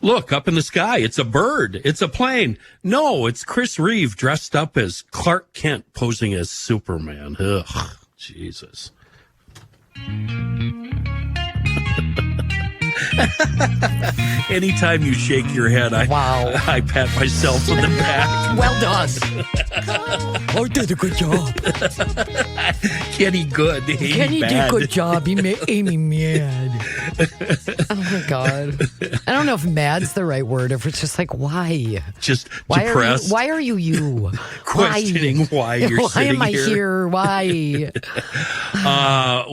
Look, up in the sky, it's a bird. It's a plane. No, it's Chris Reeve dressed up as Clark Kent posing as Superman. Ugh, Jesus. Anytime you shake your head, I pat myself on the back. Well done. I did a good job. Kenny good. Kenny did a good job. He made Amy mad. Oh my God. I don't know if mad's the right word, if it's just like, why? Just depressed. Why are you? Questioning why you're sitting here. Why am I here? Why?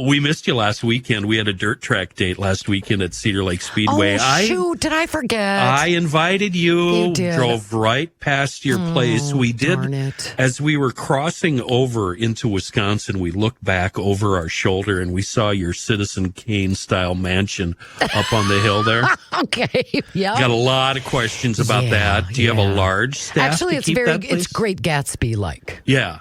We missed you last weekend. We had a dirt track date last weekend at Cedar Lake Speedway. Oh, shoot. Did I forget? I invited you. You did. Drove right past your place. We did. Darn it. As we were crossing over into Wisconsin, we looked back over our shoulder and we saw your Citizen Kane style mansion up on the hill there. Okay. Yeah. Got a lot of questions about that. Do you have a large staff? Actually, to keep that place? It's Great Gatsby like. Yeah.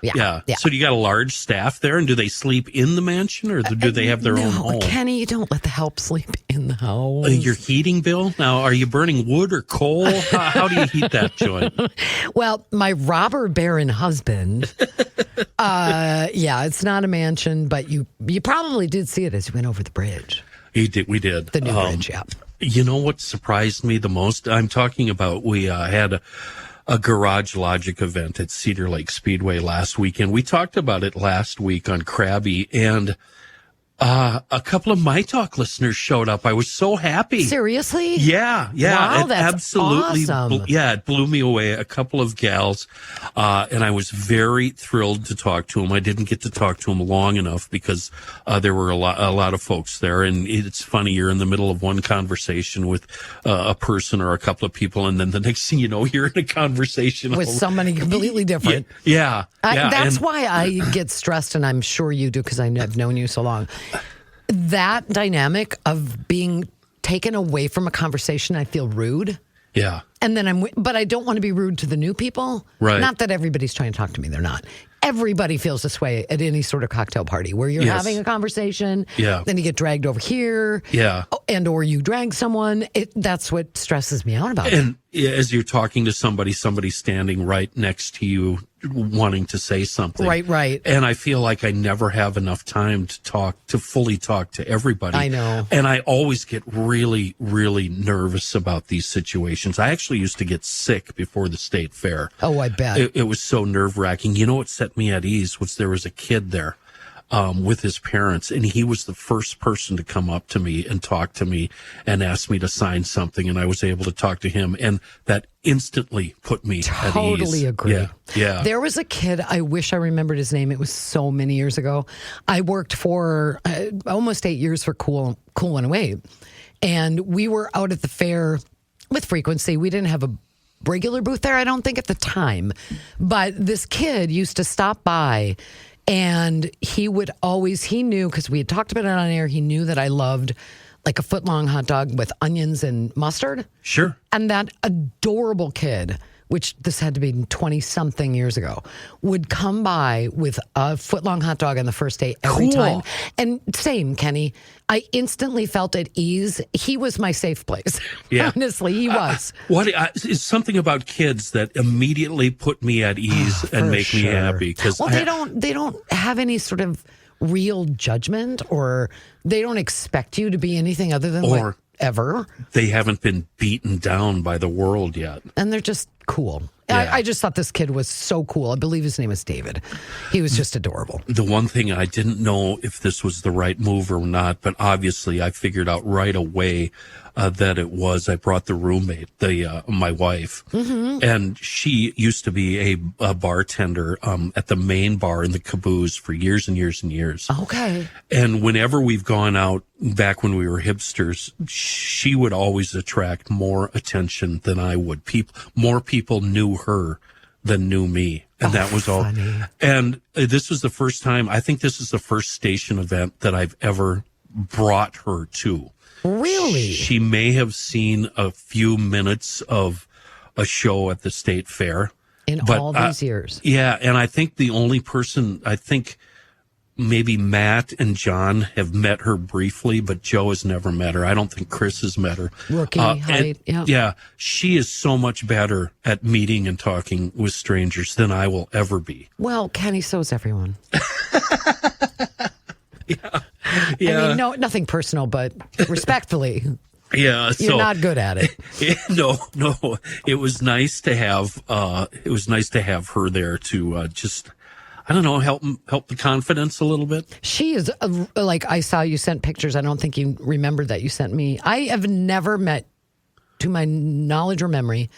So do you got a large staff there, and do they sleep in the mansion, or do they have their own home? Kenny, you don't let the help sleep in the house. Your heating bill? Now, are you burning wood or coal? How do you heat that joint? Well, my robber baron husband, it's not a mansion, but you probably did see it as you went over the bridge. We did. The new bridge, yeah. You know what surprised me the most? I'm talking about we had a Garage Logic event at Cedar Lake Speedway last weekend. We talked about it last week on Crabby, and a couple of My Talk listeners showed up. I was so happy. Seriously? Yeah. Wow, that's absolutely. awesome. It blew me away. A couple of gals, and I was very thrilled to talk to them. I didn't get to talk to them long enough because there were a lot of folks there, and it's funny. You're in the middle of one conversation with a person or a couple of people, and then the next thing you know, you're in a conversation with somebody completely different. Yeah. That's why I get stressed, and I'm sure you do because I've known you so long. That dynamic of being taken away from a conversation, I feel rude. Yeah. And then but I don't want to be rude to the new people. Right. Not that everybody's trying to talk to me. They're not. Everybody feels this way at any sort of cocktail party where you're having a conversation. Yeah. Then you get dragged over here. Yeah. And or you drag someone. That's what stresses me out about it. And as you're talking to somebody standing right next to you wanting to say something. Right. And I feel like I never have enough time to fully talk to everybody. I know. And I always get really, really nervous about these situations. I actually used to get sick before the state fair. Oh, I bet. It was so nerve-wracking. You know what set me at ease was there was a kid there with his parents, and he was the first person to come up to me and talk to me and ask me to sign something, and I was able to talk to him, and that instantly put me at ease. Totally agree. Yeah. There was a kid, I wish I remembered his name. It was so many years ago. I worked for almost 8 years for Cool 108, and we were out at the fair with frequency. We didn't have a regular booth there, I don't think, at the time. But this kid used to stop by, and he knew, because we had talked about it on air, he knew that I loved like a foot-long hot dog with onions and mustard. Sure. And that adorable kid, which this had to be 20-something years ago, would come by with a foot-long hot dog on the first day every time. And same, Kenny. I instantly felt at ease. He was my safe place. Yeah. Honestly, he was. What is something about kids that immediately put me at ease and make me happy? Well, they don't have any sort of real judgment, or they don't expect you to be anything other than whatever. They haven't been beaten down by the world yet. And they're just cool. Yeah. I just thought this kid was so cool. I believe his name is David. He was just adorable. The one thing I didn't know if this was the right move or not, but obviously I figured out right away that it was. I brought the roommate, my wife, and she used to be a bartender at the main bar in the Caboose for years and years and years. Okay. And whenever we've gone out, back when we were hipsters, she would always attract more attention than I would. More people knew her than knew me. And that was all. Funny. And this was the first time, I think this is the first station event that I've ever brought her to. Really? She may have seen a few minutes of a show at the state fair. In all these years. Yeah. And I think the only person, maybe Matt and John have met her briefly, but Joe has never met her. I don't think Chris has met her. Rookie height, yeah. Yeah, she is so much better at meeting and talking with strangers than I will ever be. Well, Kenny, so is everyone. Yeah. I mean, no, nothing personal, but respectfully, Yeah, you're not good at it. No. It was nice to have. It was nice to have her there to just, I don't know, help the confidence a little bit. She is like, I saw you sent pictures. I don't think you remembered that you sent me. I have never met, to my knowledge or memory,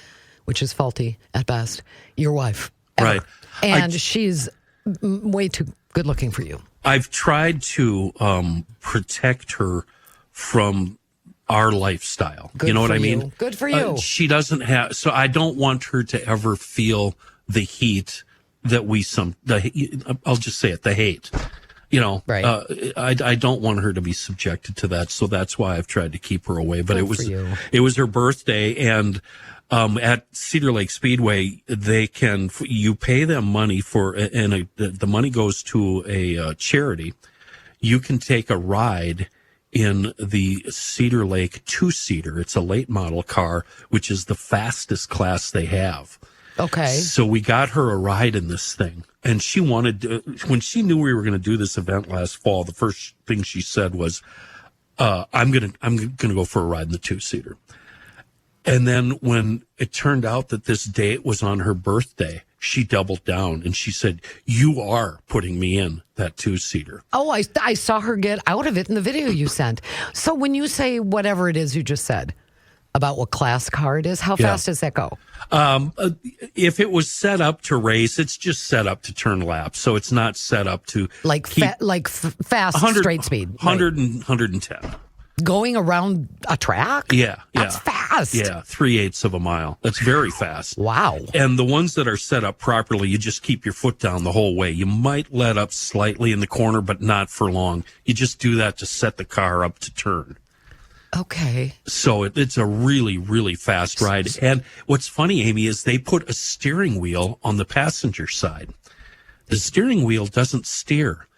which is faulty at best, your wife. Ever. Right, And she's way too good looking for you. I've tried to protect her from our lifestyle. Good you know what for I mean? you. Good for you. She doesn't have, so I don't want her to ever feel the heat that I'll just say it, the hate. You know, Right. I don't want her to be subjected to that. So that's why I've tried to keep her away. But Good for you. it was her birthday, and at Cedar Lake Speedway, you pay them money and the money goes to a charity. You can take a ride in the Cedar Lake 2-seater. It's a late model car, which is the fastest class they have. Okay. So we got her a ride in this thing, and she wanted when she knew we were going to do this event last fall, the first thing she said was, I'm going to go for a ride in the 2-seater. And then when it turned out that this date was on her birthday, she doubled down and she said, "You are putting me in that 2-seater." Oh, I saw her get out of it in the video you sent. So when you say whatever it is you just said about what class car it is, how fast does that go? If it was set up to race, it's just set up to turn laps. So it's not set up to fast straight speed. 100 and 110. Going around a track? Yeah. That's fast. Yeah, 3/8 of a mile. That's very fast. Wow. And the ones that are set up properly, you just keep your foot down the whole way. You might let up slightly in the corner, but not for long. You just do that to set the car up to turn. Okay. So it's a really, really fast ride. And what's funny, Amy, is they put a steering wheel on the passenger side. The steering wheel doesn't steer.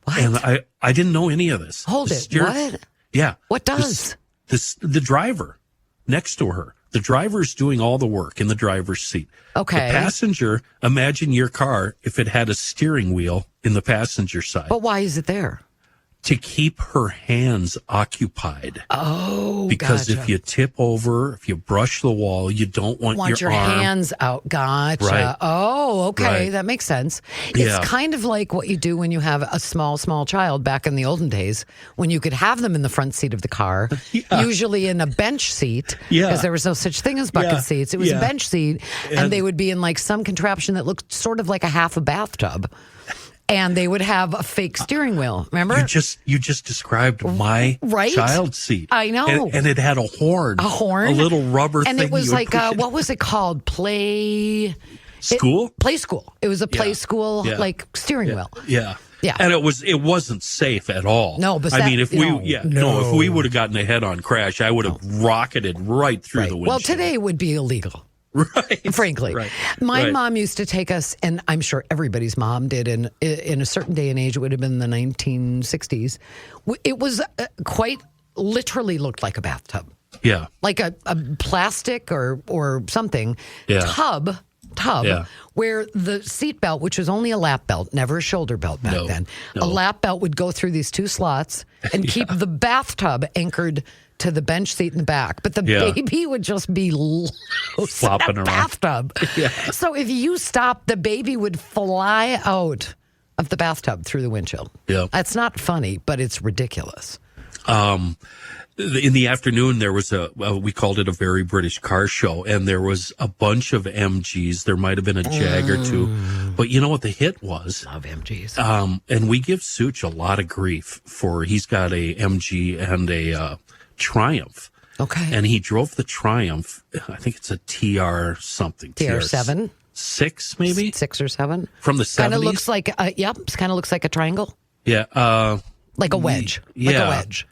What? And I didn't know any of this. Hold it. What? Yeah. What does? The driver next to her. The driver's doing all the work in the driver's seat. Okay. The passenger, imagine your car if it had a steering wheel in the passenger side. But why is it there? To keep her hands occupied. Oh, because gotcha. if you tip over, if you brush the wall, you don't want your arm. hands out. Gotcha. Right. Oh, okay. Right. That makes sense. Yeah. It's kind of like what you do when you have a small child back in the olden days when you could have them in the front seat of the car, usually in a bench seat, because there was no such thing as bucket seats. It was a bench seat, and they would be in like some contraption that looked sort of like a half a bathtub. And they would have a fake steering wheel. Remember? You just described my child seat. I know. And it had a horn. A little rubber thing. And it was like, what was it called? Play school? Play school. It was a play school, like steering wheel. Yeah. Yeah. And it wasn't safe at all. No, but if we would have gotten a head-on crash, I would have rocketed right through the windshield. Well, today would be illegal. Right. Frankly. Right. My mom used to take us, and I'm sure everybody's mom did, in a certain day and age, it would have been the 1960s. It was quite literally looked like a bathtub. Yeah. Like a plastic or something tub where the seat belt, which was only a lap belt, never a shoulder belt back then, a lap belt would go through these two slots and keep the bathtub anchored to the bench seat in the back, but the baby would just be flopping in a bathtub. So if you stopped, the baby would fly out of the bathtub through the windshield. Yeah. That's not funny, but it's ridiculous. In the afternoon, there was we called it a very British car show, and there was a bunch of MGs. There might have been a Jag or two, but you know what the hit was? Love MGs. And we give Such a lot of grief he's got a MG and a Triumph. Okay. And he drove the Triumph. I think it's a TR something. TR7? 6, maybe? 6 or 7. From the 70s? Kind of looks like, kind of looks like a triangle. Yeah. Like a wedge. Like a wedge.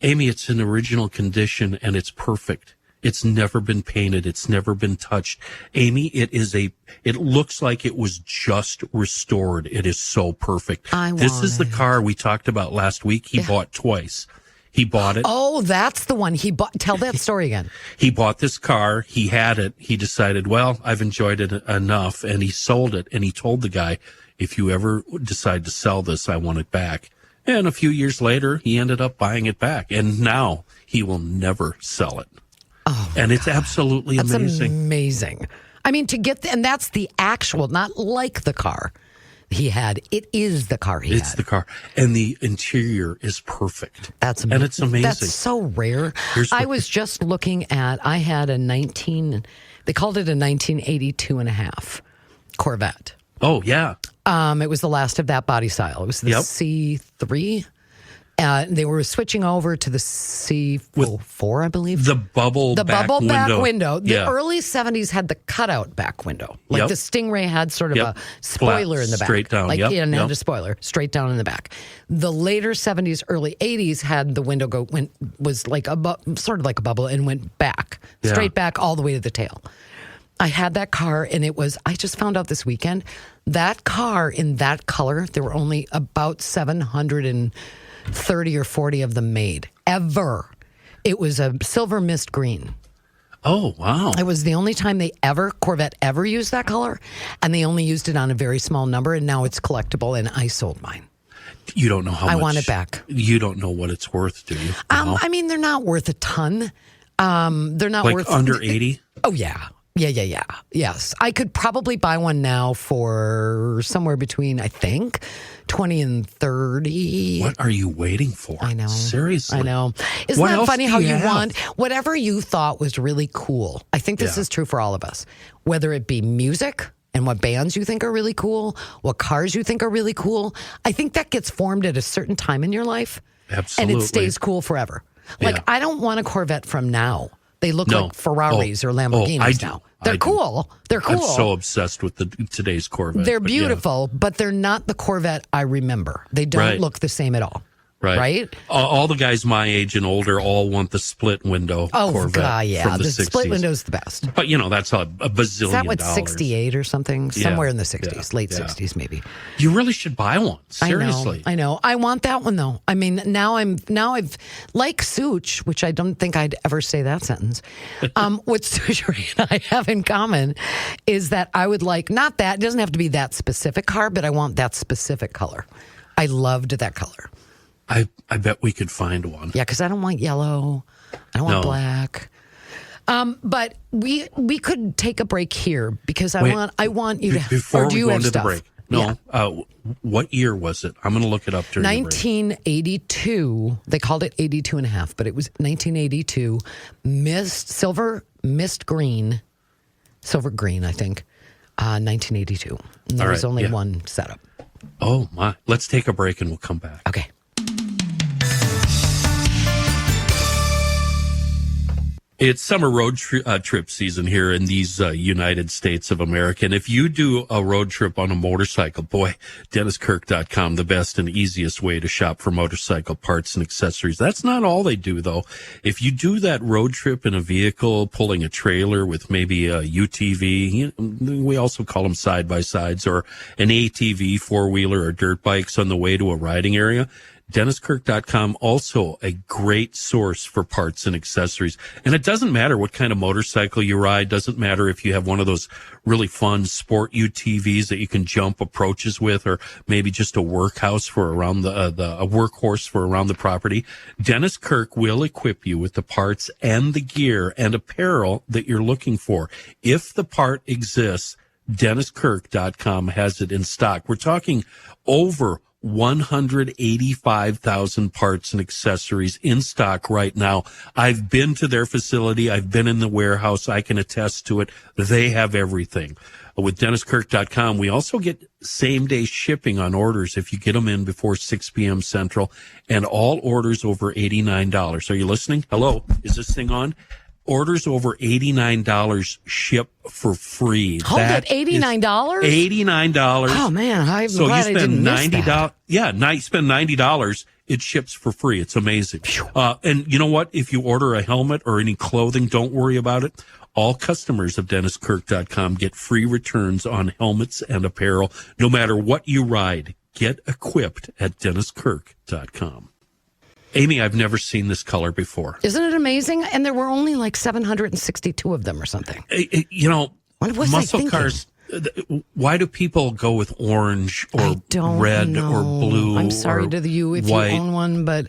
Amy, it's in original condition and it's perfect. It's never been painted. It's never been touched. Amy, it looks like it was just restored. It is so perfect. This is the car we talked about last week. He bought twice. He bought it. Oh, that's the one he bought. Tell that story again. He bought this car. He had it. He decided, well, I've enjoyed it enough. And he sold it. And he told the guy, if you ever decide to sell this, I want it back. And a few years later, he ended up buying it back. And now he will never sell it. Oh, and it's absolutely amazing. That's amazing. I mean, and that's the actual, not like the car he had. It is the car he had. It's the car. And the interior is perfect. And it's amazing. That's so rare. I was just looking I had they called it a 1982 and a half Corvette. Oh, yeah. It was the last of that body style. It was the C3. They were switching over to the C4, I believe. The bubble back window. The early 70s had the cutout back window. Like the Stingray had sort of a spoiler in the back. Straight down. Like it had a spoiler straight down in the back. The later 70s, early 80s had the window was like sort of like a bubble and went back. Straight back all the way to the tail. I had that car, and I just found out this weekend, that car in that color, there were only about 730 or 40 of them made, ever. It was a silver mist green. Oh, wow. It was the only time Corvette ever used that color, and they only used it on a very small number, and now it's collectible, and I sold mine. You don't know how much. I want it back. You don't know what it's worth, do you? I mean, they're not worth a ton. They're not worth... under 80? Oh, yeah. Yeah. Yes. I could probably buy one now for somewhere between, I think, 20 and 30. What are you waiting for? I know. Seriously. I know. Isn't that funny how you want whatever you thought was really cool? I think this is true for all of us. Whether it be music and what bands you think are really cool, what cars you think are really cool. I think that gets formed at a certain time in your life. Absolutely. And it stays cool forever. Like, I don't want a Corvette from now. They look like Ferraris or Lamborghinis now. They're cool. They're cool. I'm so obsessed with today's Corvette. They're beautiful, but they're not the Corvette I remember. They don't look the same at all. Right? All the guys my age and older all want the split window Corvette. God, yeah. From the 60s. Split window's the best. But, that's a bazillion Is that what, dollars. 68 or something? Somewhere in the 60s, late 60s maybe. You really should buy one. Seriously. I know. I want that one, though. I mean, now I've, like Such, which I don't think I'd ever say that sentence. What Such and I have in common is that I would like, not that, it doesn't have to be that specific car, but I want that specific color. I loved that color. I bet we could find one. Yeah, because I don't want yellow. I don't want black. But we could take a break here because I want you to. Before or do we you go have into stuff? the break. No. Yeah. What year was it? I'm going to look it up during 1982. They called it 82 and a half, but it was 1982. Silver green, I think. 1982. And there was only one setup. Oh my! Let's take a break and we'll come back. Okay. It's summer road trip season here in these United States of America. And if you do a road trip on a motorcycle, boy, DennisKirk.com, the best and easiest way to shop for motorcycle parts and accessories. That's not all they do, though. If you do that road trip in a vehicle, pulling a trailer with maybe a UTV, we also call them side-by-sides, or an ATV, four-wheeler, or dirt bikes on the way to a riding area, DennisKirk.com, also a great source for parts and accessories. And it doesn't matter what kind of motorcycle you ride. Doesn't matter if you have one of those really fun sport UTVs that you can jump approaches with, or maybe just a workhorse for around the property. Dennis Kirk will equip you with the parts and the gear and apparel that you're looking for. If the part exists, DennisKirk.com has it in stock. We're talking over 185,000 parts and accessories in stock right now. I've been to their facility. I've been in the warehouse. I can attest to it. They have everything. With DennisKirk.com, we also get same-day shipping on orders if you get them in before 6 p.m. Central, and all orders over $89. Are you listening? Hello? Is this thing on? Orders over $89 ship for free. Hold it, $89? $89. Oh man, I'm glad I didn't miss that. Yeah, you spend $90 it ships for free. It's amazing. And you know what? If you order a helmet or any clothing, don't worry about it. All customers of DennisKirk.com get free returns on helmets and apparel, no matter what you ride. Get equipped at DennisKirk.com. Amy, I've never seen this color before. Isn't it amazing? And there were only like 762 of them or something. You know, What was muscle cars, why do people go with orange or red or blue? I'm sorry to you if white? you own one, but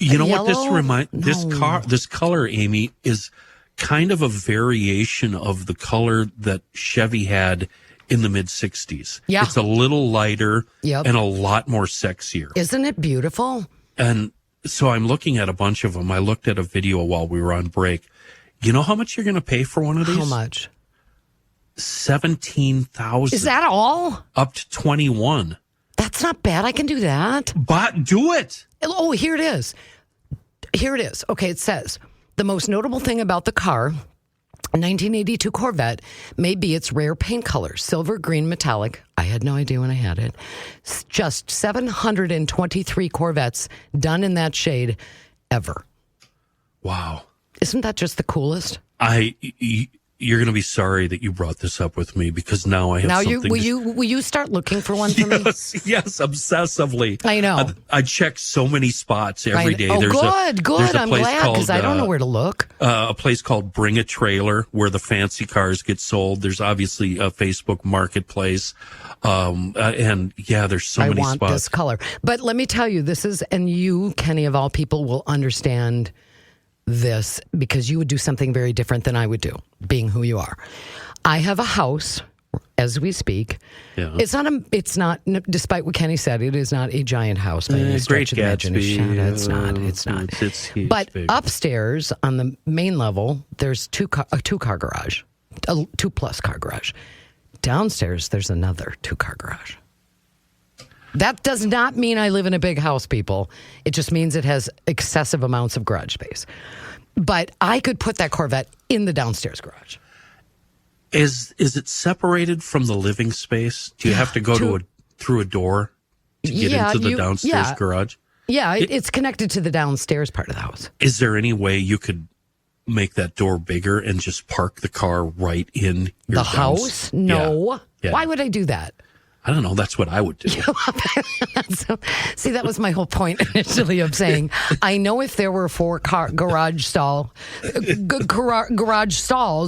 you know what yellow? this color, Amy, is kind of a variation of the color that Chevy had in the mid-'60s. Yeah. It's a little lighter Yep. and a lot more sexier. Isn't it beautiful? And so I'm looking at a bunch of them. I looked at a video while we were on break. You know how much you're going to pay for one of these? How much? $17,000. Is that all? Up to 21. That's not bad. I can do that. But do it. Oh, here it is. Here it is. Okay, it says, the most notable thing about the car, a 1982 Corvette, may be its rare paint color, silver, green, metallic. I had no idea when I had it. Just 723 Corvettes done in that shade ever. Wow. Isn't that just the coolest? You're going to be sorry that you brought this up with me because now I have Now something. will you start looking for one for me? Yes, obsessively. I know. I check so many spots every day. Oh, There's good. a I'm place glad because I don't know called, where to look. a place called Bring a Trailer where the fancy cars get sold. There's obviously a Facebook Marketplace. And yeah, there's so many spots. I want this color. But let me tell you, and you, Kenny, of all people, will understand this because you would do something very different than I would do, being who you are. I have a house as we speak. Yeah. It's not, despite what Kenny said, it is not a giant house by any stretch of the imagination. It's not. It's huge, But big. upstairs on the main level, there's a two-car garage, a 2+ car garage. Downstairs, there's another 2-car garage. That does not mean I live in a big house, people. It just means it has excessive amounts of garage space. But I could put that Corvette in the downstairs garage. Is it separated from the living space? Do you have to go through a door to get into the downstairs garage? Yeah, it's connected to the downstairs part of the house. Is there any way you could make that door bigger and just park the car right in your house? No. Yeah. Why would I do that? I don't know. That's what I would do. See, that was my whole point initially of saying, I know if there were 4 garage stalls,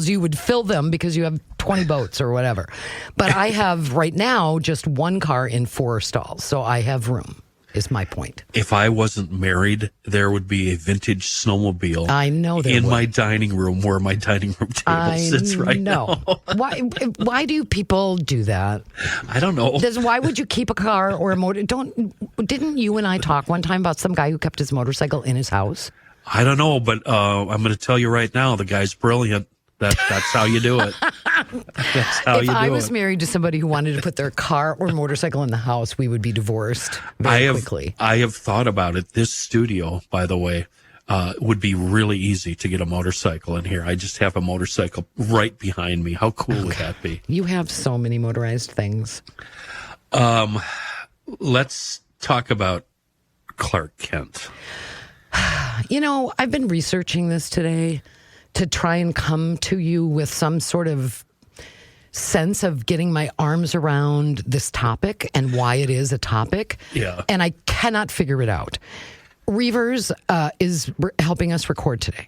you would fill them because you have 20 boats or whatever. But I have right now just 1 car in 4 stalls, so I have room. Is my point. If I wasn't married, there would be a vintage snowmobile. I know there in would. my dining room where my dining room table sits right now. Why do people do that? I don't know. Why would you keep a car or a motor? Didn't you and I talk one time about some guy who kept his motorcycle in his house? I don't know, but I'm going to tell you right now, the guy's brilliant. That's how you do it. That's how you do it. If I was married to somebody who wanted to put their car or motorcycle in the house, we would be divorced very quickly. I have thought about it. This studio, by the way, would be really easy to get a motorcycle in here. I just have a motorcycle right behind me. How cool would that be? You have so many motorized things. Let's talk about Clark Kent. You know, I've been researching this today to try and come to you with some sort of sense of getting my arms around this topic and why it is a topic. Yeah. And I cannot figure it out. Reavers is helping us record today.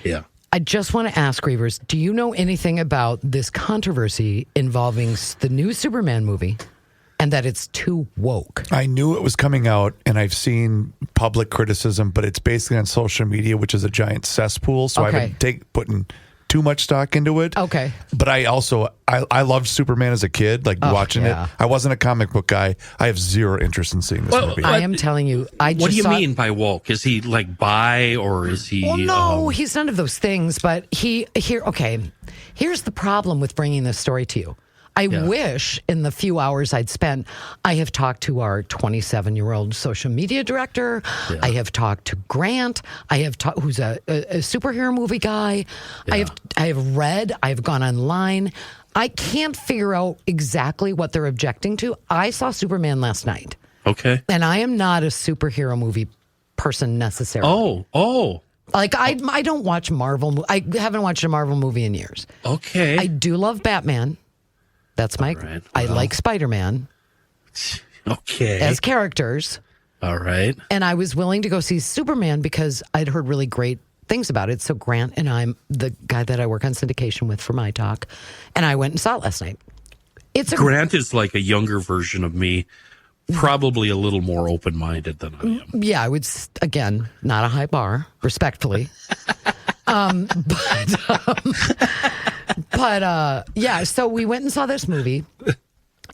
Yeah. I just want to ask Reavers, do you know anything about this controversy involving the new Superman movie and that it's too woke? I knew it was coming out, and I've seen public criticism, but it's basically on social media, which is a giant cesspool. So I haven't putting too much stock into it. Okay. But I also, I loved Superman as a kid, watching it. I wasn't a comic book guy. I have zero interest in seeing this movie. I am telling you. What do you mean by woke? Is he like bi or is he? Well, no, he's none of those things. But here's the problem with bringing this story to you. I wish in the few hours I'd spent, I have talked to our 27-year-old social media director. Yeah. I have talked to Grant. I have talked, who's a superhero movie guy. Yeah. I have read. I have gone online. I can't figure out exactly what they're objecting to. I saw Superman last night. Okay. And I am not a superhero movie person necessarily. Oh. Like I don't watch Marvel. I haven't watched a Marvel movie in years. Okay. I do love Batman. That's my. Right, I well. like Spider-Man Okay. as characters, All right. and I was willing to go see Superman because I'd heard really great things about it. So Grant and I'm the guy that I work on syndication with for my talk, and I went and saw it last night. Grant is like a younger version of me, probably a little more open-minded than I am. Yeah, I would, again, not a high bar, respectfully. Yeah, so we went and saw this movie,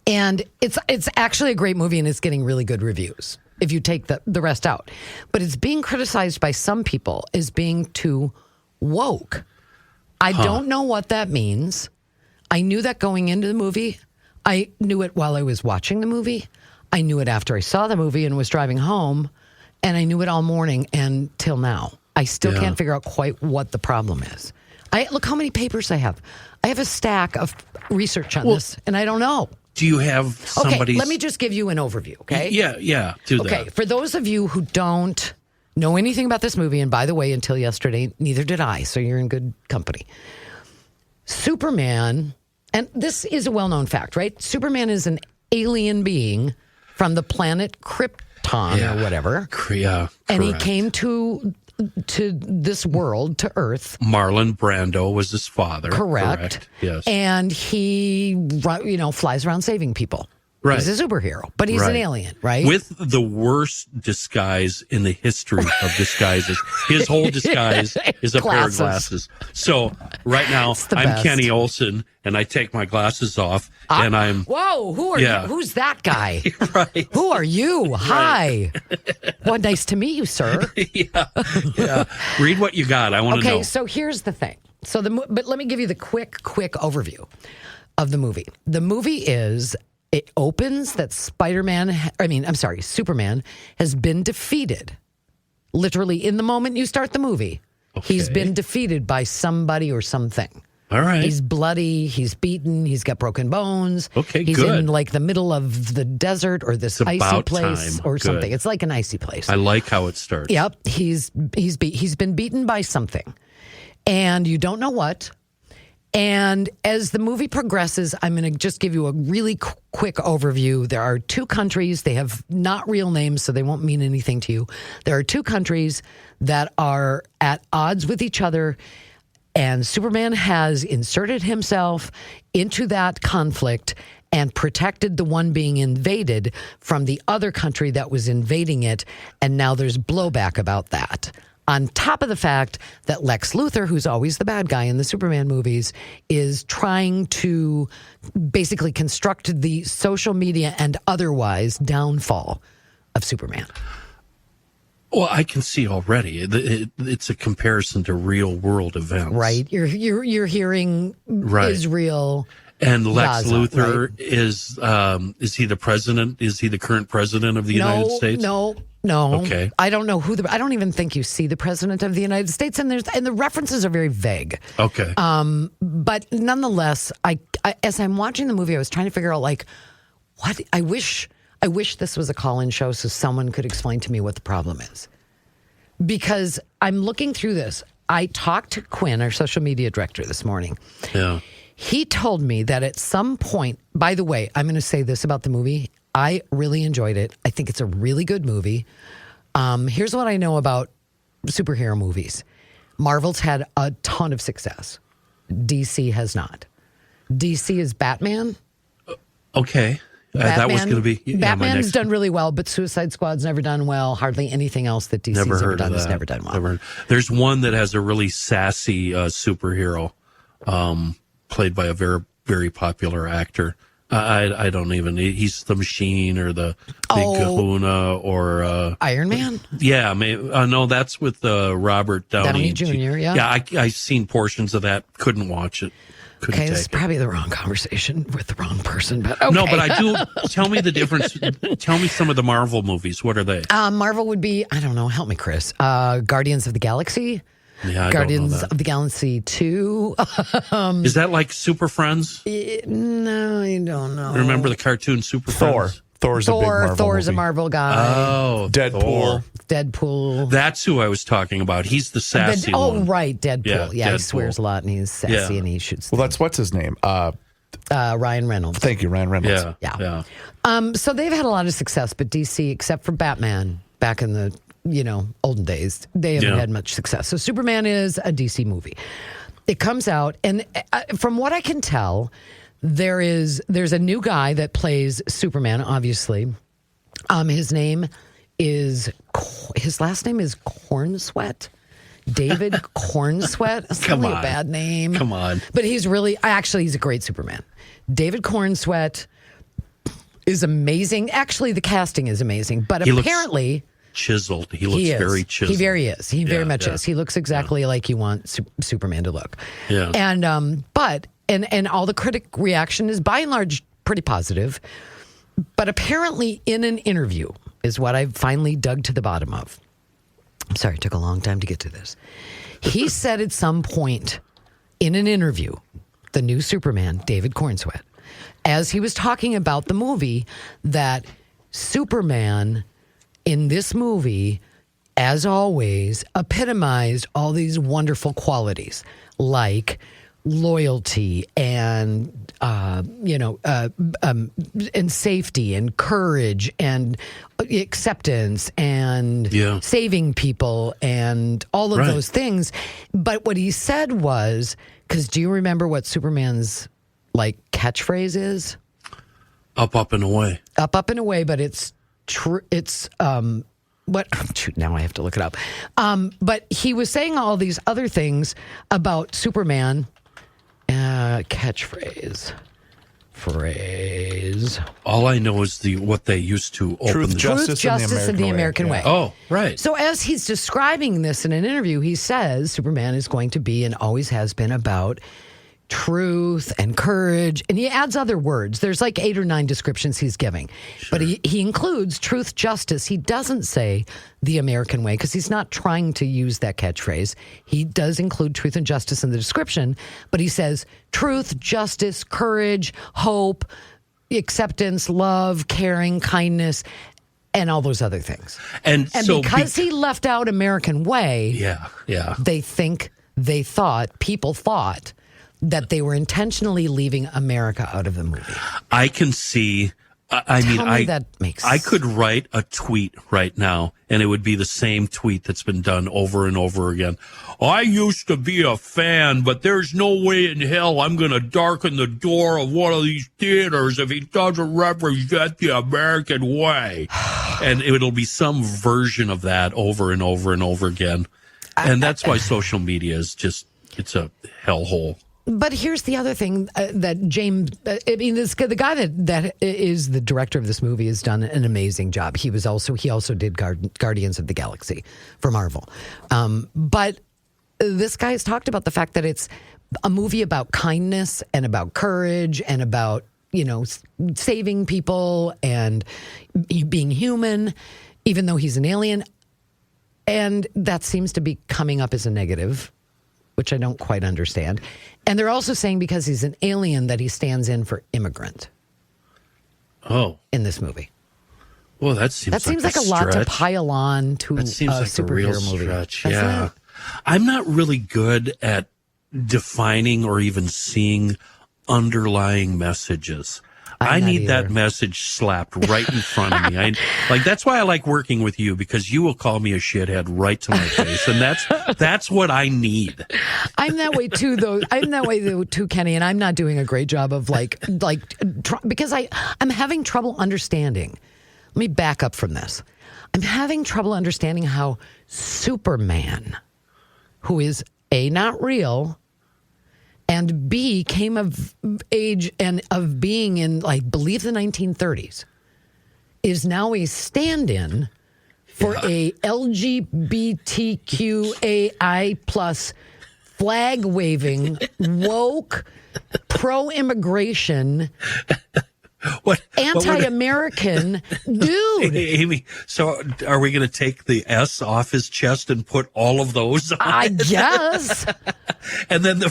and it's actually a great movie, and it's getting really good reviews if you take the rest out. But it's being criticized by some people as being too woke. I don't know what that means. I knew that going into the movie. I knew it while I was watching the movie. I knew it after I saw the movie and was driving home, and I knew it all morning and till now. I still can't figure out quite what the problem is. Look how many papers I have. I have a stack of research on this, and I don't know. Do you have somebody's... Okay, let me just give you an overview, okay? Yeah, do that. Okay, for those of you who don't know anything about this movie, and by the way, until yesterday, neither did I, so you're in good company. Superman, and this is a well-known fact, right? Superman is an alien being from the planet Krypton or whatever. Yeah, and he correct. came to this world, to Earth. Marlon Brando was his father. Correct. Yes. And he, flies around saving people. Right. He's a superhero, but he's an alien, right? With the worst disguise in the history of disguises. His whole disguise is a pair of glasses. So right now, I'm best. Kenny Olson, and I take my glasses off, and I'm... Whoa, who are you? Who's that guy? Right. Who are you? Hi. Well, nice to meet you, sir. Yeah. Read what you got. I want to know. Okay, so here's the thing. But let me give you the quick overview of the movie. The movie it opens that Superman has been defeated. Literally, in the moment you start the movie, he's been defeated by somebody or something. All right. He's bloody, he's beaten, he's got broken bones. Okay, he's good. in like the middle of the desert or this icy place or something. It's like an icy place. I like how it starts. Yep, he's been beaten by something, and you don't know what. And as the movie progresses, I'm going to just give you a really quick overview. There are two countries. They have not real names, so they won't mean anything to you. There are two countries that are at odds with each other, and Superman has inserted himself into that conflict and protected the one being invaded from the other country that was invading it, and now there's blowback about that. On top of the fact that Lex Luthor, who's always the bad guy in the Superman movies, is trying to basically construct the social media and otherwise downfall of Superman. Well, I can see already. It's a comparison to real world events. Right. You're hearing Israel. And Lex Gaza, Luthor right? is he the president? Is he the current president of the United States? No. Okay. I don't know I don't even think you see the president of the United States, and the references are very vague. Okay. But nonetheless, I as I'm watching the movie, I was trying to figure out what I wish this was a call-in show so someone could explain to me what the problem is. Because I'm looking through this. I talked to Quinn, our social media director, this morning. Yeah. He told me that at some point, by the way, I'm going to say this about the movie. I really enjoyed it. I think it's a really good movie. Here's what I know about superhero movies. Marvel's had a ton of success. DC has not. DC is Batman. Okay. That was going to be... Batman's done really well, but Suicide Squad's never done well. Hardly anything else that DC's ever done has never done well. There's one that has a really sassy superhero played by a very, very popular actor. I don't even... He's the Machine or the Big Kahuna or... Iron Man? Yeah. No, that's with Robert Downey Jr., yeah. Yeah, I've seen portions of that. Couldn't watch it. Okay, this is probably the wrong conversation with the wrong person, but okay. No, but I do. Tell me the difference. Tell me some of the Marvel movies. What are they? Marvel would be, I don't know, help me, Chris. Guardians of the Galaxy. Yeah, Guardians of the Galaxy 2. Is that like Super Friends? No, I don't know. Remember the cartoon Super Friends? Thor's a big Marvel Thor's a movie. Marvel guy. Oh, Thor. Deadpool. That's who I was talking about. He's the sassy one. Right, Deadpool. Yeah, he Deadpool. swears a lot and he's sassy and he shoots. Well, that's what's his name? Ryan Reynolds. Thank you, Ryan Reynolds. Yeah. So they've had a lot of success, but DC, except for Batman, back in the olden days, they haven't had much success. So Superman is a DC movie. It comes out, and from what I can tell, there's a new guy that plays Superman. Obviously, his last name is Cornsweet. David Cornsweet. That's really a bad name. Come on. But he's a great Superman. David Cornsweet is amazing. Actually, the casting is amazing. But apparently, chiseled. He looks very chiseled. He very much is. He looks exactly like you want Superman to look. Yeah. And and all the critic reaction is by and large pretty positive. But apparently, in an interview, is what I've finally dug to the bottom of. I'm sorry, it took a long time to get to this. He said at some point in an interview, the new Superman, David Cornsweet, as he was talking about the movie, that Superman in this movie, as always, epitomized all these wonderful qualities like loyalty and and safety and courage and acceptance and saving people and all of those things. But what he said was, because do you remember what Superman's catchphrase is? Up and away. Up and away, but it's true. It's what? Shoot, now I have to look it up. But he was saying all these other things about Superman. Catchphrase. All I know is what they used to open Truth, the Justice, and the American Way. Oh, right. So as he's describing this in an interview, he says Superman is going to be and always has been about truth and courage, and he adds other words. There's 8 or 9 descriptions he's giving, but he includes truth, justice. He doesn't say the American way because he's not trying to use that catchphrase. He does include truth and justice in the description, but he says truth, justice, courage, hope, acceptance, love, caring, kindness, and all those other things. And so because he left out American way, people thought that they were intentionally leaving America out of the movie. I can see. That makes I could write a tweet right now, and it would be the same tweet that's been done over and over again. I used to be a fan, but there's no way in hell I'm going to darken the door of one of these theaters if he doesn't represent the American way. And it'll be some version of that over and over and over again. And that's why social media is it's a hellhole. But here's the other thing that James, the guy that is the director of this movie has done an amazing job. He also did Guardians of the Galaxy for Marvel. But this guy has talked about the fact that it's a movie about kindness and about courage and about, saving people and being human, even though he's an alien. And that seems to be coming up as a negative, which I don't quite understand. And they're also saying because he's an alien that he stands in for immigrant. Oh. In this movie. Well, that seems like a lot to pile on to a superhero movie. Stretch. Yeah. I'm not really good at defining or even seeing underlying messages. I need that message slapped right in front of me. That's why I like working with you, because you will call me a shithead right to my face, and that's what I need. I'm that way too, though. I'm that way too, Kenny, and I'm not doing a great job of because I'm having trouble understanding. Let me back up from this. I'm having trouble understanding how Superman, who is A, not real, and B, came of age and of being in, I believe, the 1930s, is now a stand-in for a LGBTQAI plus flag-waving, woke, pro-immigration What anti-American dude. Amy, so are we going to take the S off his chest and put all of those on? I guess. And then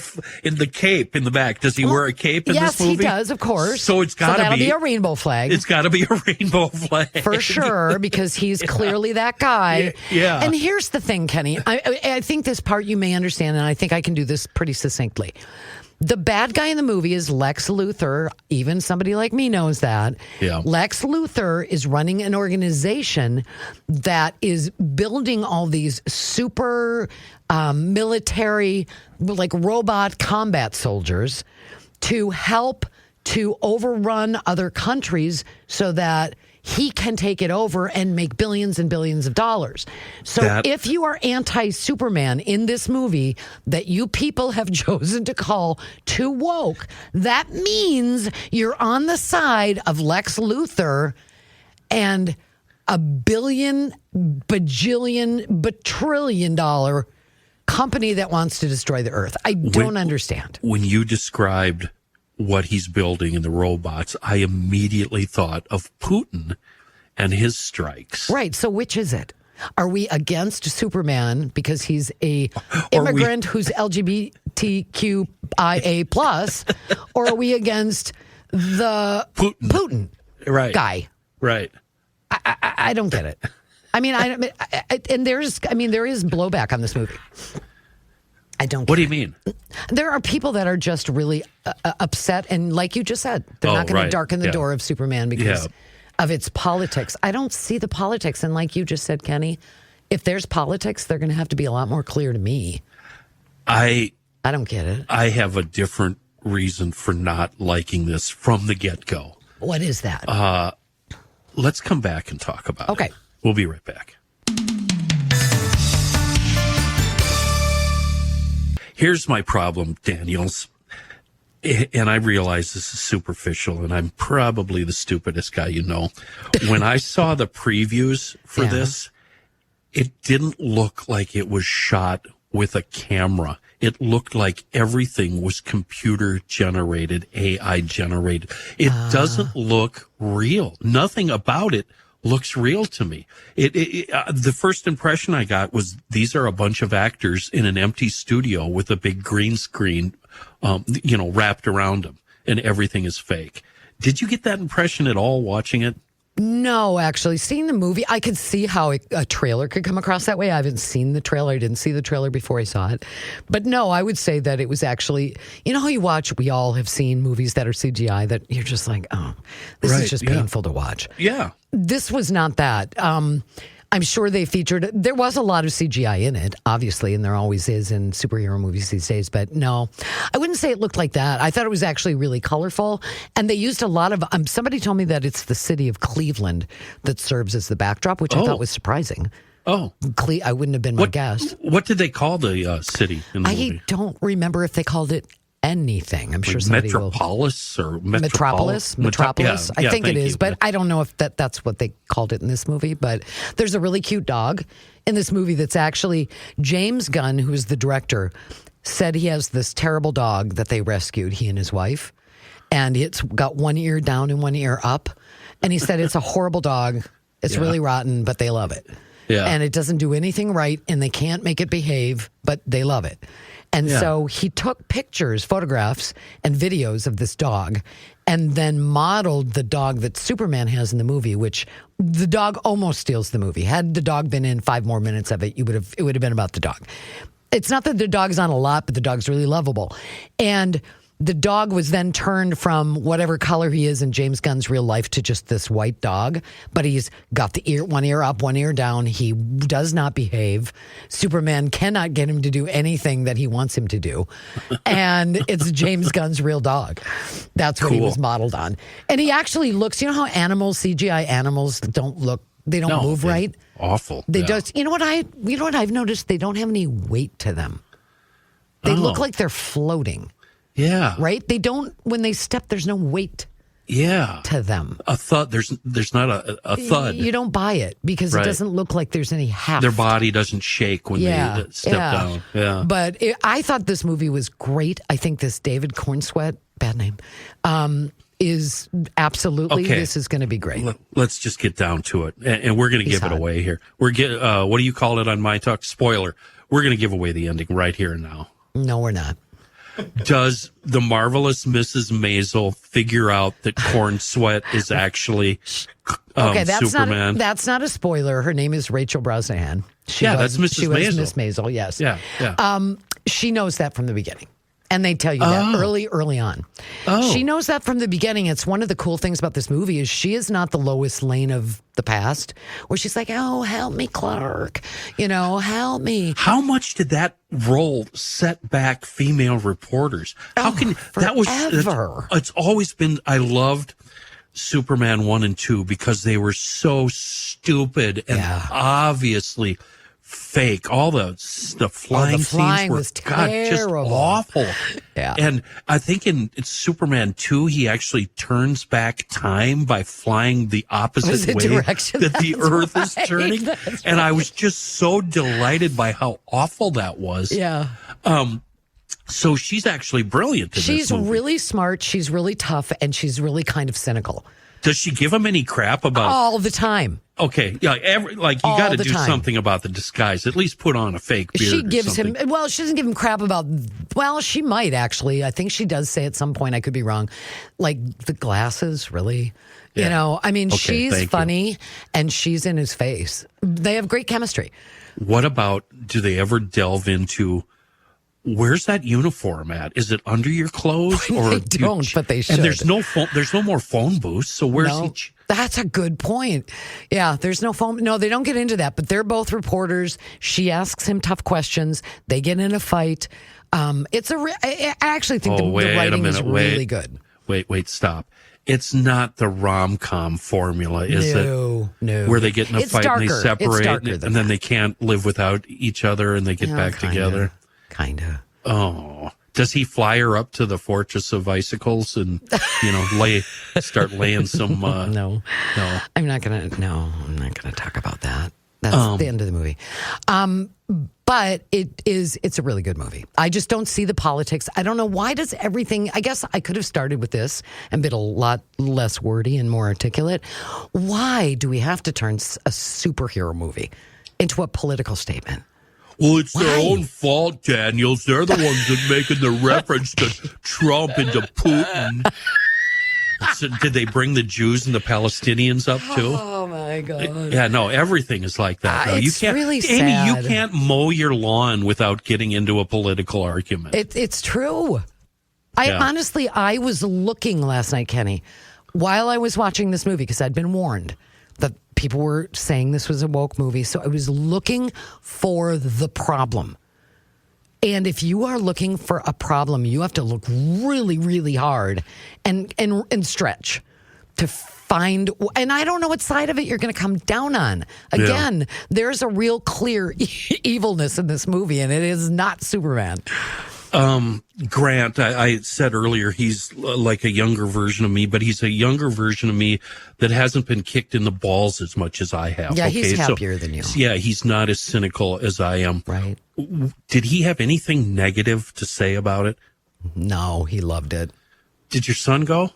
in the cape in the back, does he wear a cape in this movie? Yes, he does, of course. So it's got to that'll be a rainbow flag. It's got to be a rainbow flag. For sure, because he's clearly that guy. Yeah. And here's the thing, Kenny. I think this part you may understand, and I think I can do this pretty succinctly. The bad guy in the movie is Lex Luthor. Even somebody like me knows that. Yeah. Lex Luthor is running an organization that is building all these super military, like robot combat soldiers to help to overrun other countries so that he can take it over and make billions and billions of dollars. So if you are anti-Superman in this movie that you people have chosen to call too woke, that means you're on the side of Lex Luthor and a billion, bajillion, batrillion dollar company that wants to destroy the earth. I don't understand. When you described what he's building in the robots, I immediately thought of Putin and his strikes. Right. So which is it? Are we against Superman because he's a immigrant who's LGBTQIA plus, or are we against the Putin guy? Right. I don't get it. I mean, there is blowback on this movie. I don't. What do you mean? There are people that are just really upset, and like you just said, they're not going to darken the door of Superman because of its politics. I don't see the politics, and like you just said, Kenny, if there's politics, they're going to have to be a lot more clear to me. I don't get it. I have a different reason for not liking this from the get-go. What is that? Let's come back and talk about it. Okay. We'll be right back. Here's my problem, Daniels, and I realize this is superficial, and I'm probably the stupidest guy you know. When I saw the previews for this, it didn't look like it was shot with a camera. It looked like everything was computer generated, AI generated. It doesn't look real. Nothing about it looks real to me. The first impression I got was these are a bunch of actors in an empty studio with a big green screen, wrapped around them, and everything is fake. Did you get that impression at all watching it? No, actually. Seeing the movie, I could see how a trailer could come across that way. I haven't seen the trailer. I didn't see the trailer before I saw it. But no, I would say that it was actually, you know how you watch, we all have seen movies that are CGI that you're just like, oh, this is just painful to watch. Yeah. This was not that. I'm sure there was a lot of CGI in it, obviously, and there always is in superhero movies these days. But no, I wouldn't say it looked like that. I thought it was actually really colorful. And they used a lot of, somebody told me that it's the city of Cleveland that serves as the backdrop, which I thought was surprising. Oh. I wouldn't have been my guess. What did they call the city in the movie? I don't remember if they called it anything. I'm sure somebody Metropolis or Metropolis. I think it is, but I don't know if that's what they called it in this movie. But there's a really cute dog in this movie that's actually James Gunn, who's the director, said he has this terrible dog that they rescued, he and his wife, and it's got one ear down and one ear up, and he said it's a horrible dog. It's really rotten, but they love it. Yeah. And it doesn't do anything right, and they can't make it behave, but they love it. And so he took pictures, photographs, and videos of this dog and then modeled the dog that Superman has in the movie, which the dog almost steals the movie. Had the dog been in 5 more minutes of it, it would have been about the dog. It's not that the dog's on a lot, but the dog's really lovable. And the dog was then turned from whatever color he is in James Gunn's real life to just this white dog. But he's got one ear up, one ear down. He does not behave. Superman cannot get him to do anything that he wants him to do. And it's James Gunn's real dog. That's what he was modeled on. And he actually looks, you know how CGI animals don't look, they don't move right? Awful. They just, you know what I've noticed? They don't have any weight to them. They look like they're floating. Yeah. Right? They don't, when they step, there's no weight to them. A thud. There's not a thud. You don't buy it because it doesn't look like there's any heft. Their body doesn't shake when they step down. Yeah. But I thought this movie was great. I think this David Cornsweet, bad name, is absolutely, this is going to be great. Let's just get down to it. And we're going to give it away here. What do you call it on My Talk? Spoiler. We're going to give away the ending right here and now. No, we're not. Does the marvelous Mrs. Maisel figure out that Corn Sweat is actually Superman? That's not a spoiler. Her name is Rachel Brosnahan. That's Mrs. She was Maisel. Miss Maisel, yes. Yeah. She knows that from the beginning. And they tell you that early on. Oh. She knows that from the beginning. It's one of the cool things about this movie is she is not the Lois Lane of the past, where she's like, oh, help me, Clark. Help me. How much did that role set back female reporters? How can that was forever. It's always been. I loved Superman 1 and 2 because they were so stupid and obviously fake. All the flying scenes were was terrible. just awful. Yeah. And I think in Superman 2, he actually turns back time by flying the opposite way direction. that the Earth is Right. turning. And I was just so delighted by how awful that was. Yeah. So she's actually brilliant in She's this movie. really smart. She's really tough. And she's really kind of cynical. Does she give him any crap about... All the time. Okay, yeah, you got to do something about the disguise. At least put on a fake beard. She gives him. Well, she doesn't give him crap about. Well, she might actually. I think she does say at some point. I could be wrong. Like the glasses, really. Yeah. I mean, she's funny and she's in his face. They have great chemistry. What about? Do they ever delve into? Where's that uniform at? Is it under your clothes? Or They don't, but they should. And there's no phone. There's no more phone booths. So where's he? That's a good point. Yeah, there's no phone. No, they don't get into that, but they're both reporters. She asks him tough questions. They get in a fight. I actually think the writing is really good. Wait, stop. It's not the rom-com formula, is it? No. Where they get in a fight and they separate and then they can't live without each other and they get back together. Kinda. Oh. Does he fly her up to the Fortress of Icicles and, start laying some... No. I'm not going to talk about that. That's the end of the movie. But it's a really good movie. I just don't see the politics. I don't know why does everything, I guess I could have started with this and been a lot less wordy and more articulate. Why do we have to turn a superhero movie into a political statement? Well, it's their own fault, Daniels. They're the ones that making the reference to Trump and to Putin. So did they bring the Jews and the Palestinians up too? Oh my God! Yeah, no, everything is like that. No, it's really sad. Amy, you can't mow your lawn without getting into a political argument. It's true. I was looking last night, Kenny, while I was watching this movie because I'd been warned that people were saying this was a woke movie. So I was looking for the problem. And if you are looking for a problem, you have to look really, really hard and stretch to find. And I don't know what side of it you're going to come down on. Again, there's a real clear evilness in this movie, and it is not Superman. Grant, I said earlier, he's like a younger version of me, but he's a younger version of me that hasn't been kicked in the balls as much as I have. Yeah, he's happier than you. Yeah, he's not as cynical as I am. Right. Did he have anything negative to say about it? No, he loved it. Did your son go?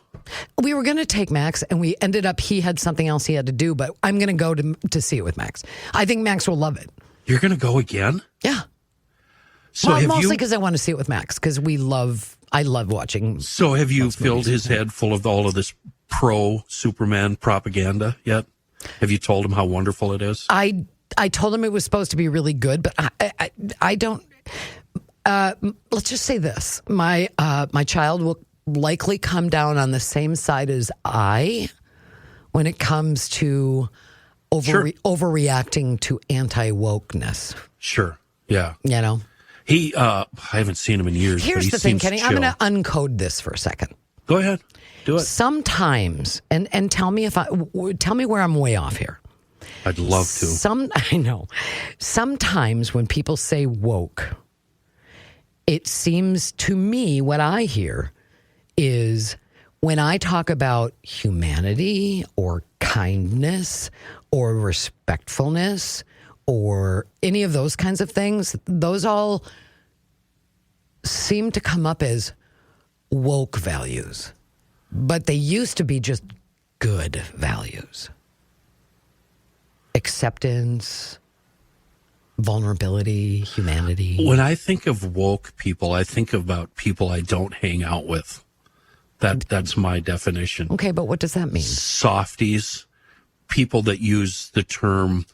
We were going to take Max, and we ended up, he had something else he had to do, but I'm going to go to see it with Max. I think Max will love it. You're going to go again? Yeah. So mostly because I want to see it with Max, because I love watching. So have you filled his head full of all of this pro-Superman propaganda yet? Have you told him how wonderful it is? I told him it was supposed to be really good, but I don't. Let's just say this: my child will likely come down on the same side as I when it comes to overreacting to anti-wokeness. Sure. Yeah. He, I haven't seen him in years. Here's the thing, Kenny. I'm going to uncode this for a second. Go ahead. Do it. Sometimes, and tell me tell me where I'm way off here. I'd love to. I know. Sometimes when people say woke, it seems to me what I hear is when I talk about humanity or kindness or respectfulness or any of those kinds of things, those all seem to come up as woke values. But they used to be just good values. Acceptance, vulnerability, humanity. When I think of woke people, I think about people I don't hang out with. That's my definition. Okay, but what does that mean? Softies, people that use the term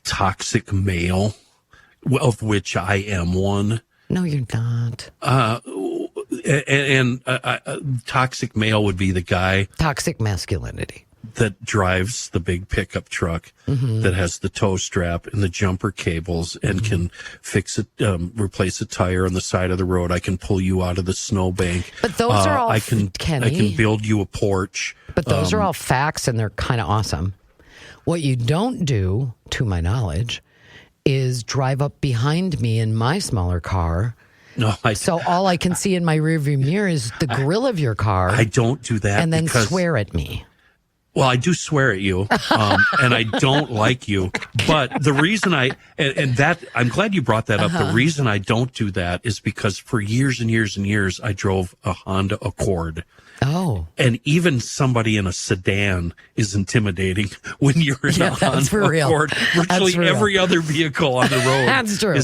toxic male, of which I am one. No, you're not. And toxic male would be the guy. Toxic masculinity. That drives the big pickup truck that has the tow strap and the jumper cables and can fix it, replace a tire on the side of the road. I can pull you out of the snowbank. But those are all, Kenny. I can build you a porch. But those are all facts, and they're kind of awesome. What you don't do, to my knowledge, is drive up behind me in my smaller car. No, so all I can see in my rearview mirror is the grill of your car. I don't do that. And then swear at me. Well, I do swear at you, and I don't like you. But the reason I'm glad you brought that up. The reason I don't do that is because for years and years and years, I drove a Honda Accord. Oh. And even somebody in a sedan is intimidating when you're in a Honda Accord. Virtually every other vehicle on the road. That's true.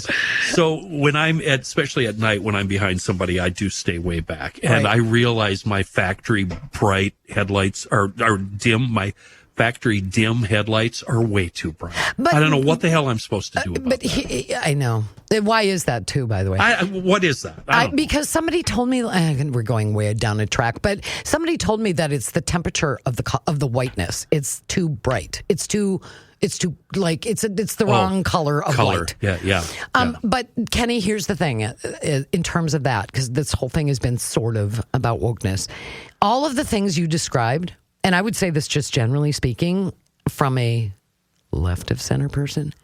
So when especially at night, when I'm behind somebody, I do stay way back. And I realize my factory bright headlights are dim. My factory dim headlights are way too bright. But, I don't know what the hell I'm supposed to do about that. I know. Why is that too, by the way? What is that? Because somebody told me, we're going way down a track, but somebody told me that it's the temperature of the whiteness. It's too bright. It's too like it's the wrong color of white. Yeah. But Kenny, here's the thing in terms of that, because this whole thing has been sort of about wokeness. All of the things you described, and I would say this just generally speaking from a left of center person,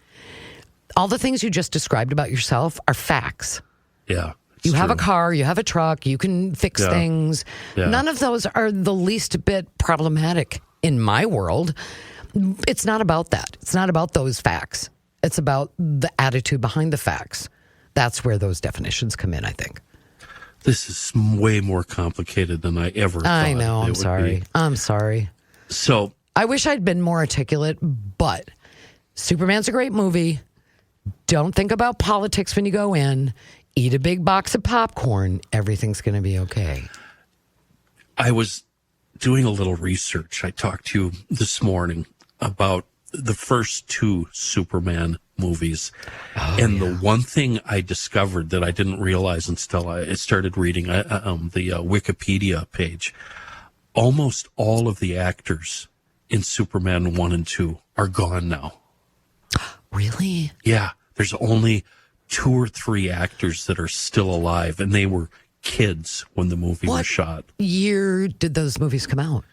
all the things you just described about yourself are facts. Yeah. You have a car, you have a truck, you can fix things. Yeah. None of those are the least bit problematic in my world. It's not about that. It's not about those facts. It's about the attitude behind the facts. That's where those definitions come in, I think. This is way more complicated than I ever thought. I know. I'm sorry. I'm sorry. So I wish I'd been more articulate, but Superman's a great movie. Don't think about politics when you go in. Eat a big box of popcorn. Everything's going to be okay. I was doing a little research. I talked to you this morning about the first two Superman movies. The one thing I discovered that I didn't realize until I started reading the Wikipedia page, almost all of the actors in Superman 1 and 2 are gone now. Really? Yeah. There's only 2 or 3 actors that are still alive, and they were kids when the movie was shot. What year did those movies come out?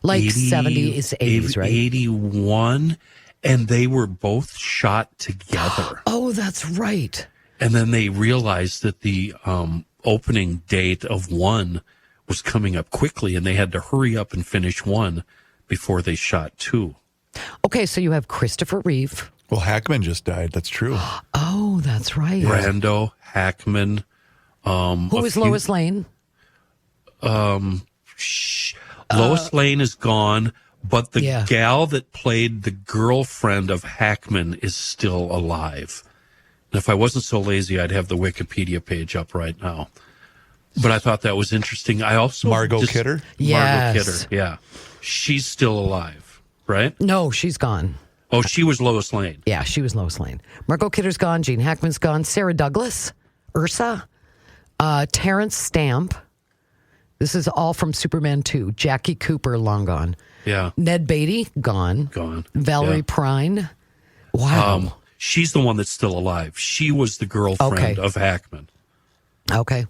Like 70s, 80s, right? 81, and they were both shot together. Oh, that's right. And then they realized that the opening date of 1 was coming up quickly, and they had to hurry up and finish 1 before they shot 2. Okay, so you have Christopher Reeve. Well, Hackman just died. That's true. Oh, that's right. Brando, Hackman. Who was Lois Lane? Lois Lane is gone, but the gal that played the girlfriend of Hackman is still alive. And if I wasn't so lazy, I'd have the Wikipedia page up right now. But I thought that was interesting. I also Margot Kidder? Yes. Margot Kidder, yeah. She's still alive, right? No, she's gone. Oh, she was Lois Lane. Yeah, she was Lois Lane. Margot Kidder's gone. Gene Hackman's gone. Sarah Douglas, Ursa, Terrence Stamp. This is all from Superman 2. Jackie Cooper, long gone. Yeah. Ned Beatty, gone. Gone. Valerie Prine. Wow. She's the one that's still alive. She was the girlfriend of Hackman. Okay.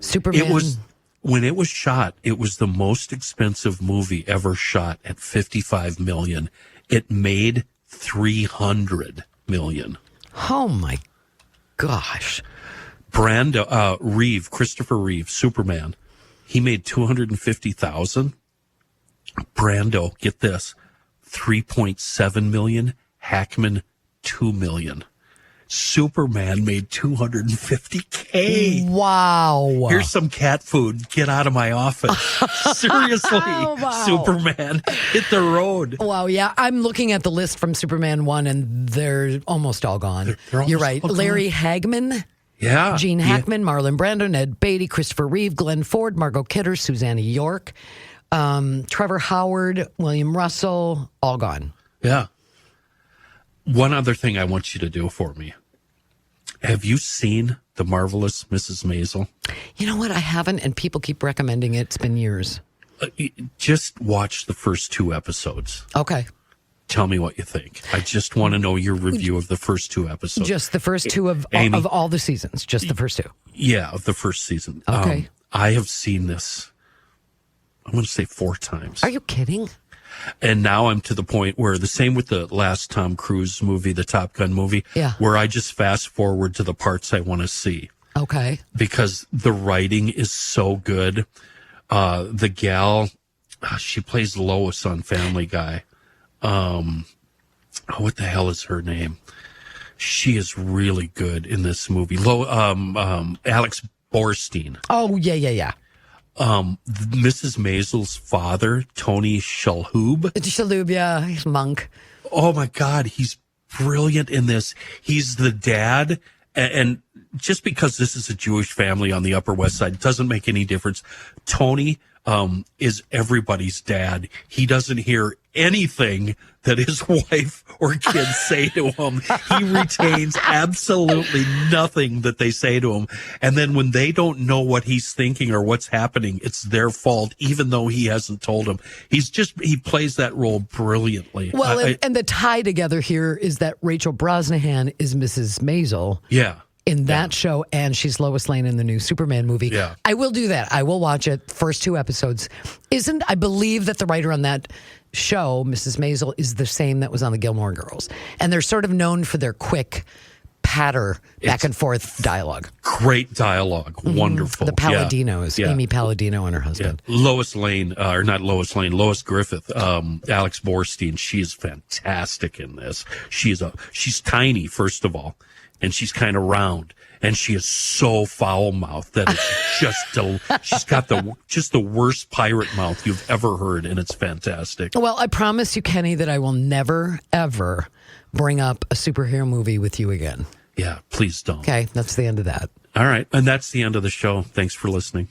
Superman. When it was shot, it was the most expensive movie ever shot at $55 million. It made $300 million. Oh my gosh. Christopher Reeve, Superman, he made $250,000. Brando, get this, $3.7 million. Hackman, $2 million. Superman made $250K. Wow. Here's some cat food. Get out of my office. Seriously, wow. Superman hit the road. Wow, yeah. I'm looking at the list from Superman 1, and they're almost all gone. They're You're almost right. all gone. Larry Hagman, Yeah. Gene Hackman, Marlon Brando, Ned Beatty, Christopher Reeve, Glenn Ford, Margot Kidder, Susanna York, Trevor Howard, William Russell, all gone. Yeah. One other thing I want you to do for me. Have you seen The Marvelous Mrs. Maisel? You know what? I haven't, and people keep recommending it. It's been years. Just watch the first 2 episodes. Okay. Tell me what you think. I just want to know your review of the first 2 episodes. Just the first 2 of all the seasons. Just the first 2. Yeah, of the first season. Okay. I have seen this, I'm going to say 4 times. Are you kidding? And now I'm to the point where the same with the last Tom Cruise movie, the Top Gun movie, where I just fast forward to the parts I want to see. Okay. Because the writing is so good. The gal, she plays Lois on Family Guy. What the hell is her name? She is really good in this movie. Alex Borstein. Oh, yeah. Mrs. Maisel's father, Tony Shalhoub. Yeah, he's Monk. Oh my God, he's brilliant in this. He's the dad, and just because this is a Jewish family on the Upper West Side doesn't make any difference. Tony is everybody's dad. He doesn't hear anything that his wife or kids say to him. He retains absolutely nothing that they say to him. And then when they don't know what he's thinking or what's happening, it's their fault, even though he hasn't told them. He plays that role brilliantly. Well, and the tie together here is that Rachel Brosnahan is Mrs. Maisel. Yeah. In that show, and she's Lois Lane in the new Superman movie. Yeah. I will do that. I will watch it. First 2 episodes. I believe that the writer on that show, Mrs. Maisel, is the same that was on the Gilmore Girls. And they're sort of known for their quick patter back and forth dialogue. Great dialogue. Mm-hmm. Wonderful. The Palladinos, Yeah. Amy Palladino and her husband. Yeah. Lois Lane, or not Lois Lane, Lois Griffith, Alex Borstein, she is fantastic in this. She's tiny, first of all. And she's kind of round, and she is so foul-mouthed that it's just she's got the worst pirate mouth you've ever heard, and it's fantastic. Well, I promise you, Kenny, that I will never, ever bring up a superhero movie with you again. Yeah, please don't. Okay, that's the end of that. All right, and that's the end of the show. Thanks for listening.